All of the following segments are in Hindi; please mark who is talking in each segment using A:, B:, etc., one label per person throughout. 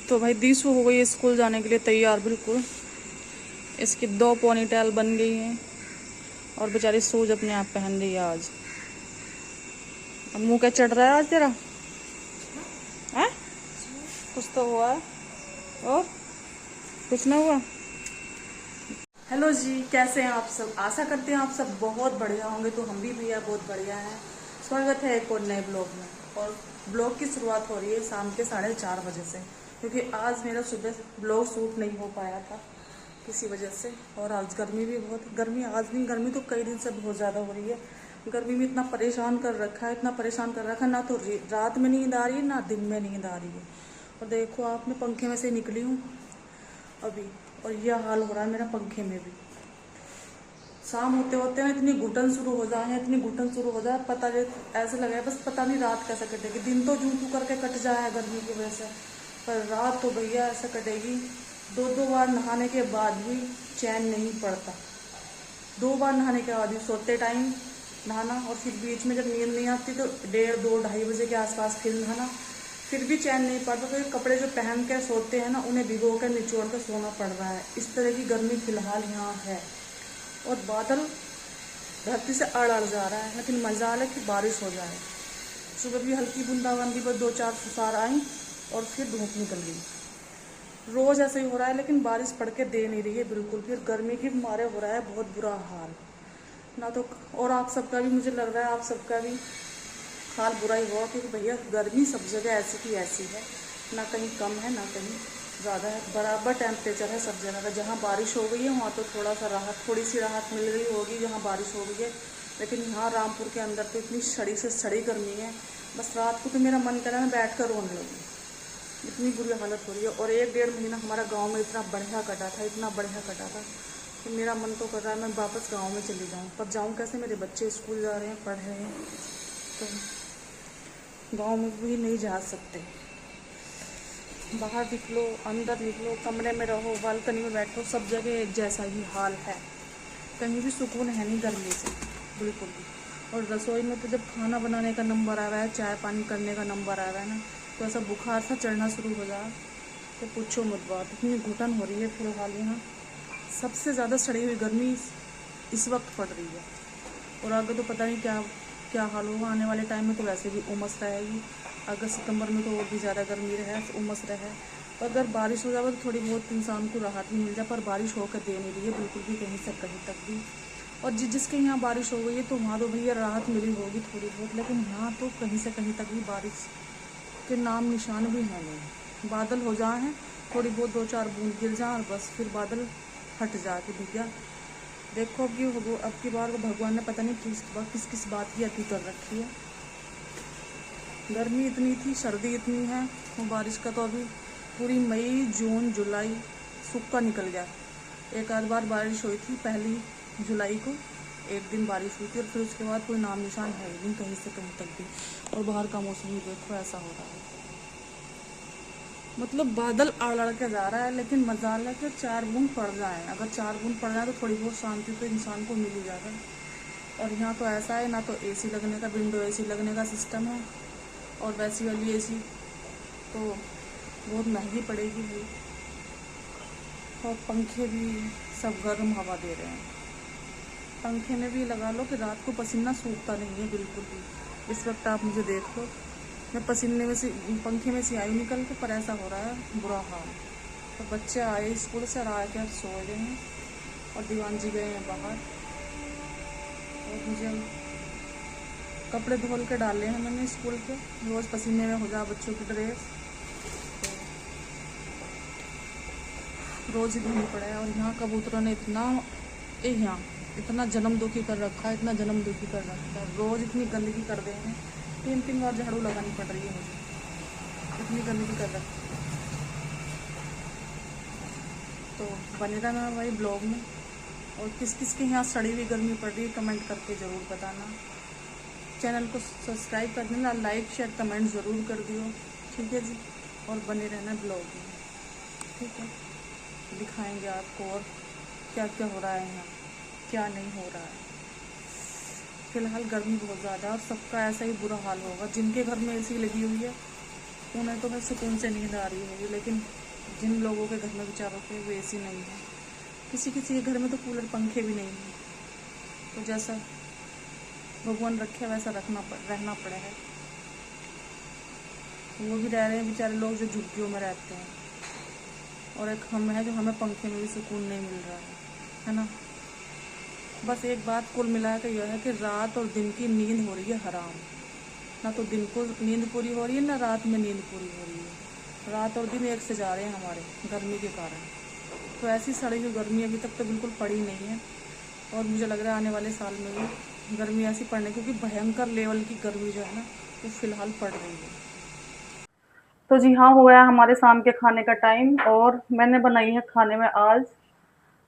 A: तो भाई दीसू हो गई है स्कूल जाने के लिए तैयार बिल्कुल। इसकी 2 पोनीटेल बन गई हैं और बेचारी शूज अपने आप पहन रही है आज। अब मुंह क्या चढ़ रहा है आज तेरा? है कुछ तो हुआ है और कुछ ना हुआ। हेलो जी, कैसे हैं आप सब? आशा करते हैं आप सब बहुत बढ़िया होंगे। तो हम भी भैया बहुत बढ़िया हैं। स्वागत है एक और नए ब्लॉग में। और ब्लॉग की शुरुआत हो रही है शाम के 4:30 बजे से, क्योंकि आज मेरा सुबह ब्लॉग शूट नहीं हो पाया था किसी वजह से। और आज गर्मी भी बहुत, गर्मी आज नहीं, गर्मी तो कई दिन से बहुत ज़्यादा हो रही है। गर्मी में इतना परेशान कर रखा है, इतना परेशान कर रखा है, ना तो रात में नींद आ रही है ना दिन में नींद आ रही है। और देखो आप, मैं पंखे में से निकली हूँ अभी, और यह हाल हो रहा है मेरा पंखे में भी। शाम होते होते ना इतनी घुटन शुरू हो जाए, इतनी घुटन शुरू हो जाए, पता नहीं, ऐसे लगे बस पता नहीं रात कैसे कटेगी। दिन तो जूं तू करके कट जाए गर्मी की वजह से, पर रात तो भैया ऐसे कटेगी। 2-2 बार नहाने के बाद भी चैन नहीं पड़ता। 2 बार नहाने के बाद भी, सोते टाइम नहाना और फिर बीच में जब नींद नहीं आती तो 1:30, 2, 2:30 बजे के आसपास फिर नहाना, फिर भी चैन नहीं पड़ता। तो ये कपड़े जो पहन के सोते हैं ना, उन्हें भिगो कर निचोड़ कर सोना पड़ रहा है। इस तरह की गर्मी फिलहाल यहाँ है। और बादल धरती से अड़ जा रहा है, लेकिन मजा है कि बारिश हो जाए। सुबह भी हल्की बूंदाबांदी पर 2-4 फुसार आई और फिर धूप निकल गई। रोज ऐसे ही हो रहा है, लेकिन बारिश पड़ के दे नहीं रही है बिल्कुल। फिर गर्मी के मारे हो रहा है बहुत बुरा हाल ना तो। और आप सबका भी, मुझे लग रहा है आप सबका भी हाल बुरा ही होगा, क्योंकि भैया गर्मी सब जगह ऐसी की ऐसी है, ना कहीं कम है ना कहीं ज़्यादा है। बराबर टेम्परेचर है सब जगह का। जहाँ बारिश हो गई है वहाँ तो थोड़ा सा राहत, थोड़ी सी राहत मिल गई होगी जहाँ बारिश हो गई है, लेकिन यहाँ रामपुर के अंदर तो इतनी सड़ी से सड़ी गर्मी है। बस रात को तो मेरा मन कर रहा है बैठ कर रोने लगी, इतनी बुरी हालत हो रही है। और 1-1.5 महीना हमारा गांव में इतना बढ़िया कटा था, इतना बढ़िया कटा था कि मेरा मन तो कर रहा है मैं वापस गांव में चली जाऊं। पर जाऊं कैसे? मेरे बच्चे स्कूल जा रहे हैं, पढ़ रहे हैं, तो गांव में भी नहीं जा सकते। बाहर निकलो, अंदर निकलो, कमरे में रहो, बालकनी में बैठो, सब जगह एक जैसा ही हाल है। कहीं भी सुकून है नहीं गर्मी से बिल्कुल भी। और रसोई में तो जब खाना बनाने का नंबर आ रहा है, चाय पानी करने का नंबर आ रहा है ना, तो ऐसा बुखार सा चढ़ना शुरू हो जाए तो पूछो मत बात। इतनी घुटन हो रही है फिलहाल यहाँ। सबसे ज़्यादा सड़ी हुई गर्मी इस वक्त पड़ रही है। और आगे तो पता नहीं क्या क्या हाल होगा। आने वाले टाइम में तो वैसे भी उमस रहेगी। अगस्त सितंबर में तो और भी ज़्यादा गर्मी रहे, उमस रहे। और अगर बारिश हो जाए तो थोड़ी बहुत इंसान को राहत भी मिल जाए, पर बारिश होकर दे नहीं रही है बिल्कुल भी, कहीं से कहीं तक भी। और जिसके यहाँ बारिश हो गई है तो वहाँ तो भैया राहत मिली होगी थोड़ी बहुत, लेकिन यहाँ तो कहीं से कहीं तक भी बारिश के नाम निशान भी है नहीं। बादल हो जाए हैं, थोड़ी बहुत 2-4 बूंद गिर जाए और बस फिर बादल हट जाए। भैया देखो अब की बार तो भगवान ने पता नहीं किस किस बात की अति कर रखी है। गर्मी इतनी थी, सर्दी इतनी है, और बारिश का तो अभी पूरी मई, जून, जुलाई सूखा निकल गया। एक आध बार बारिश हुई थी 1 जुलाई को, एक दिन बारिश हुई थी, और फिर उसके बाद कोई नाम निशान है ही नहीं कहीं से कहीं तक भी। और बाहर का मौसम भी देखो ऐसा हो रहा है, मतलब बादल अड़ के जा रहा है, लेकिन मजा है कि 4 बूंद पड़ जाए। अगर 4 बूंद पड़ जाए तो थोड़ी बहुत शांति तो इंसान को मिल ही जाता है। और यहाँ तो ऐसा है, ना तो एसी लगने का, विंडो एसी लगने का सिस्टम है, और वैसी वाली एसी तो बहुत महंगी पड़ेगी भाई। और पंखे भी सब गर्म हवा दे रहे हैं। पंखे में भी लगा लो कि रात को पसीना सूखता नहीं है बिल्कुल भी। इस वक्त आप मुझे देख लो, मैं पसीने में से, पंखे में से आई निकल के, पर ऐसा हो रहा है बुरा हाल। तो बच्चे आए स्कूल से और आके अब सो रहे हैं, और दीवान जी गए हैं बाहर, और मुझे कपड़े धोल के डाले हैं मैंने स्कूल के। रोज़ पसीने में हो जा बच्चों की ड्रेस, तो रोज़ ही धोनी पड़ा है। और यहाँ कबूतरों ने यहाँ इतना जन्म दुखी कर रखा है, इतना जन्म दुखी कर रखा है। रोज़ इतनी गंदगी कर दे हैं, 3-3 बार झाड़ू लगानी पड़ रही है मुझे, इतनी गंदगी कर रखी है। तो बने रहना भाई ब्लॉग में। और किस किस के यहाँ सड़ी हुई गर्मी पड़ रही है कमेंट करके ज़रूर बताना। चैनल को सब्सक्राइब कर देना, लाइक शेयर कमेंट ज़रूर कर दियो, ठीक है जी। और बने रहना ब्लॉग में, ठीक है। दिखाएंगे आपको और क्या क्या हो रहा है यहाँ, क्या नहीं हो रहा है। फिलहाल गर्मी बहुत ज़्यादा है, और सबका ऐसा ही बुरा हाल होगा जिनके घर में एसी लगी हुई है। सुकून है तो मैं सुकून से नींद आ रही है, लेकिन जिन लोगों के घर में बेचारों के वो एसी नहीं है, किसी किसी के घर में तो कूलर पंखे भी नहीं है, तो जैसा भगवान रखे वैसा रहना पड़ा है। वो भी रह रहे हैं बेचारे लोग जो झुग्गियों में रहते हैं, और एक हम है जो हमें पंखे में भी सुकून नहीं मिल रहा है ना। बस एक बात कुल मिला के यह है कि रात और दिन की नींद हो रही है हराम, ना तो दिन को नींद पूरी हो रही है ना रात में नींद पूरी हो रही है। रात और दिन एक से जा रहे हैं हमारे गर्मी के कारण। तो ऐसी सड़ी हुई गर्मी अभी तक तो बिल्कुल पड़ी नहीं है, और मुझे लग रहा है आने वाले साल में भी गर्मी ऐसी पड़ने, क्योंकि भयंकर लेवल की गर्मी जो है ना वो फिलहाल पड़ रही है। तो जी हाँ, हो गया हमारे शाम के खाने का टाइम, और मैंने बनाई है खाने में आज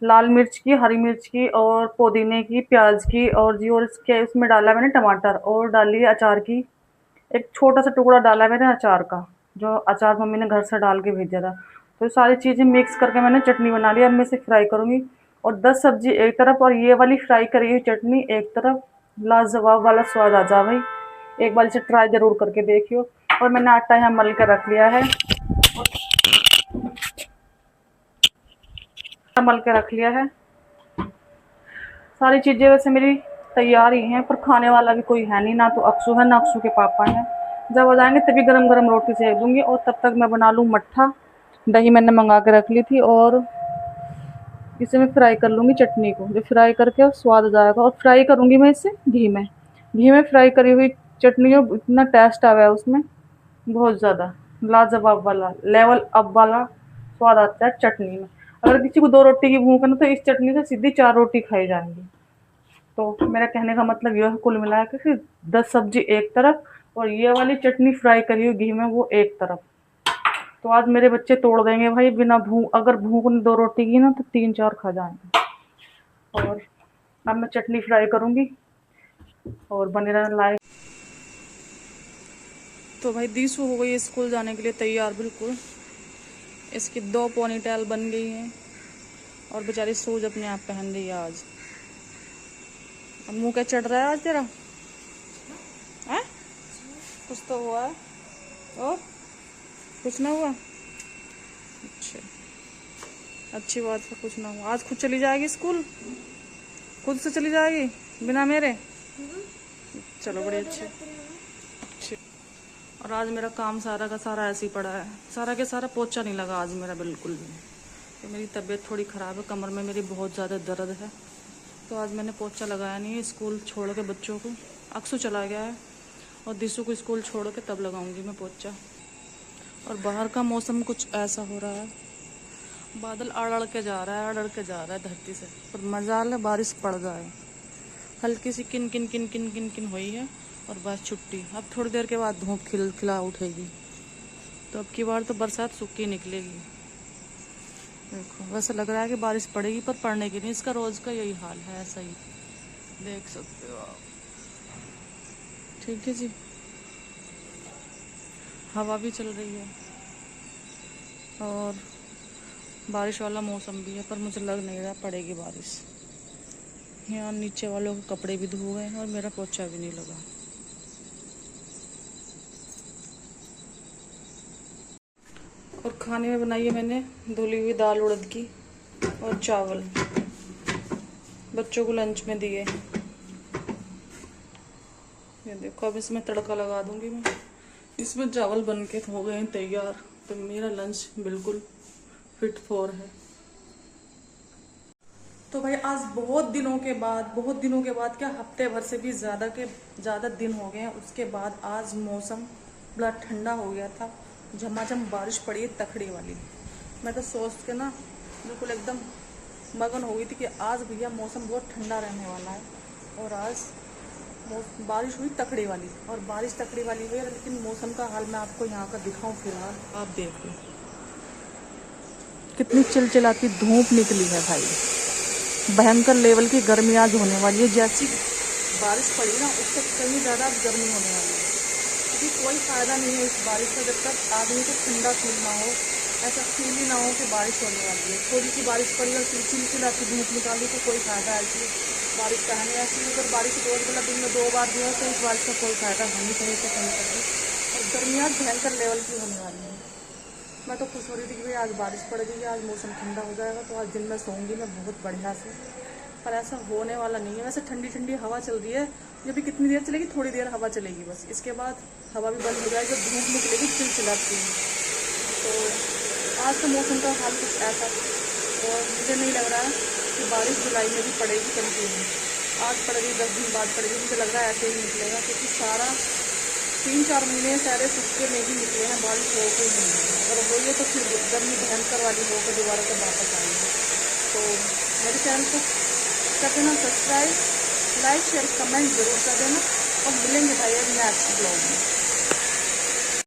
A: लाल मिर्च की, हरी मिर्च की और पुदीने की, प्याज की, और जी और इसके इसमें डाला मैंने टमाटर, और डाली है अचार की, एक छोटा सा टुकड़ा डाला है मैंने अचार का, जो अचार मम्मी ने घर से डाल के भेजा था। तो ये सारी चीज़ें मिक्स करके मैंने चटनी बना ली। अब मैं इसे फ्राई करूँगी, और 10 सब्जी एक तरफ और ये वाली फ्राई करी हुई चटनी एक तरफ। लाजवाब वाला स्वाद आ जा भाई, एक बार इसे ट्राई ज़रूर करके देखियो। और मैंने आटा यहाँ मल के रख लिया है, मल के रख लिया है। सारी चीज़ें वैसे मेरी तैयार ही हैं, पर खाने वाला भी कोई है नहीं, ना तो अक्षु है ना अक्षु के पापा हैं। जब आ जाएंगे तभी गरम गरम रोटी सेक दूंगी, और तब तक मैं बना लूँ मट्ठा। दही मैंने मंगा के रख ली थी, और इसे मैं फ्राई कर लूँगी चटनी को, जो फ्राई करके स्वाद आ जाएगा। और फ्राई करूँगी मैं इसे घी में फ्राई करी हुई चटनी, जो इतना टेस्ट आया है उसमें, बहुत ज़्यादा लाजवाब वाला लेवल अप वाला स्वाद आता है चटनी में। अगर किसी को 2 रोटी की भूख है ना, तो इस चटनी से सीधी 4 रोटी खाई जाएंगी। तो मेरा कहने का मतलब यह है कुल मिला के कि 10 सब्जी एक तरफ, और ये वाली चटनी फ्राई करी हुई घी में वो एक तरफ। तो आज मेरे बच्चे तोड़ देंगे भाई, बिना भूख, अगर भूख ने 2 रोटी की ना तो 3-4 खा जाएंगे। और अब मैं चटनी फ्राई करूँगी, और बने रहना लाइक। तो भाई दीसू हो गई स्कूल जाने के लिए तैयार बिल्कुल। इसकी 2 पोनीटेल बन गई हैं, और बेचारी शूज अपने आप पहन रही है आज। अब मुँह क्या चढ़ रहा है आज तेरा है? कुछ तो हुआ है, और कुछ ना हुआ? अच्छा, अच्छी बात है, कुछ ना हुआ। आज खुद चली जाएगी स्कूल, खुद से चली जाएगी बिना मेरे? चलो बड़ी अच्छी। और आज मेरा काम सारा का सारा ऐसे ही पड़ा है, सारा के सारा पोछा नहीं लगा आज मेरा बिल्कुल भी। तो मेरी तबीयत थोड़ी ख़राब है, कमर में मेरी बहुत ज़्यादा दर्द है, तो आज मैंने पोछा लगाया नहीं है। स्कूल छोड़ के बच्चों को, अक्सू चला गया है, और दिशु को स्कूल छोड़ के तब लगाऊंगी मैं पोछा। और बाहर का मौसम कुछ ऐसा हो रहा है, बादल अड़ के जा रहा है धरती से, पर मजाल है बारिश पड़ जाए। हल्की सी किन किन किन किन किन किन हुई है, और बस छुट्टी। अब थोड़ी देर के बाद धूप खिला उठेगी, तो अब की बार तो बरसात सूखी निकलेगी। देखो वैसा लग रहा है कि बारिश पड़ेगी, पर पड़ने की नहीं। इसका रोज का यही हाल है, ऐसा ही देख सकते हो आप। ठीक है जी, हवा भी चल रही है, और बारिश वाला मौसम भी है, पर मुझे लग नहीं रहा पड़ेगी बारिश। यहाँ नीचे वालों के कपड़े भी धुए हैं, और मेरा पोछा भी नहीं लगा। और खाने में बनाई है मैंने धुली हुई दाल उड़द की, और चावल बच्चों को लंच में दिए। ये देखो, अब इसमें तड़का लगा दूंगी मैं। इसमें चावल बन के हो गए हैं तैयार, तो मेरा लंच बिल्कुल फिट फॉर है। तो भाई आज बहुत दिनों के बाद क्या, हफ्ते भर से भी ज़्यादा दिन हो गए हैं, उसके बाद आज मौसम बड़ा ठंडा हो गया था। झमाझम बारिश पड़ी है तखड़ी वाली। मैं तो सोच के ना बिल्कुल एकदम मगन हो गई थी कि आज भैया मौसम बहुत ठंडा रहने वाला है। और आज बारिश हुई तकड़ी वाली, और बारिश तकड़ी वाली हुई, लेकिन मौसम का हाल मैं आपको यहाँ का दिखाऊं फिलहाल। आप देख लो कितनी चिलचिलाती धूप निकली है भाई, भयंकर लेवल की गर्मी आज होने वाली है। जैसी बारिश पड़ी ना उससे कहीं ज़्यादा गर्मी होने वाली है, क्योंकि कोई फ़ायदा नहीं है इस बारिश का जब तक आदमी को ठंडा फील ना हो, ऐसा फील ही ना हो कि बारिश होने वाली है। थोड़ी सी बारिश पड़ी और चिलचिलाती धूप निकाली तो कोई फ़ायदा ऐसी बारिश का है नहीं। ऐसी अगर बारिश रोज़ मतलब दिन में 2 बार भी हो तो इस बारिश का कोई फ़ायदा है नहीं, कहीं से कहीं तक। और गर्मी आज भयंकर लेवल की होने वाली है। मैं तो खुश हो रही थी कि भाई आज बारिश पड़ गई, आज मौसम ठंडा हो जाएगा तो आज दिन में सोऊंगी मैं बहुत बढ़िया से, पर ऐसा होने वाला नहीं है। वैसे ठंडी ठंडी हवा चल रही है, ये भी कितनी देर चलेगी, थोड़ी देर हवा चलेगी बस, इसके बाद हवा भी बंद हो जाएगी, जब धूप निकलेगी चिलचिलाती है। तो आज का मौसम का हाल कुछ ऐसा, और मुझे नहीं लग रहा है कि बारिश जुलाई में भी पड़ेगी कंटिन्यू। आज पड़ गई, 10 दिन बाद पड़ेगी, मुझे लग रहा है ऐसे ही निकलेगा, क्योंकि सारा 3-4 महीने सारे सूखे में ही निकले हैं, बारिश हो के नहीं है। अगर हो गई तो फिर गर्मी भयंकर वाली होकर दोबारा से वापस आएंगे। तो मेरे चैनल को कर देना सब्सक्राइब, लाइक शेयर कमेंट जरूर कर देना, और मिलेंगे भाई नेक्स्ट ब्लॉग में।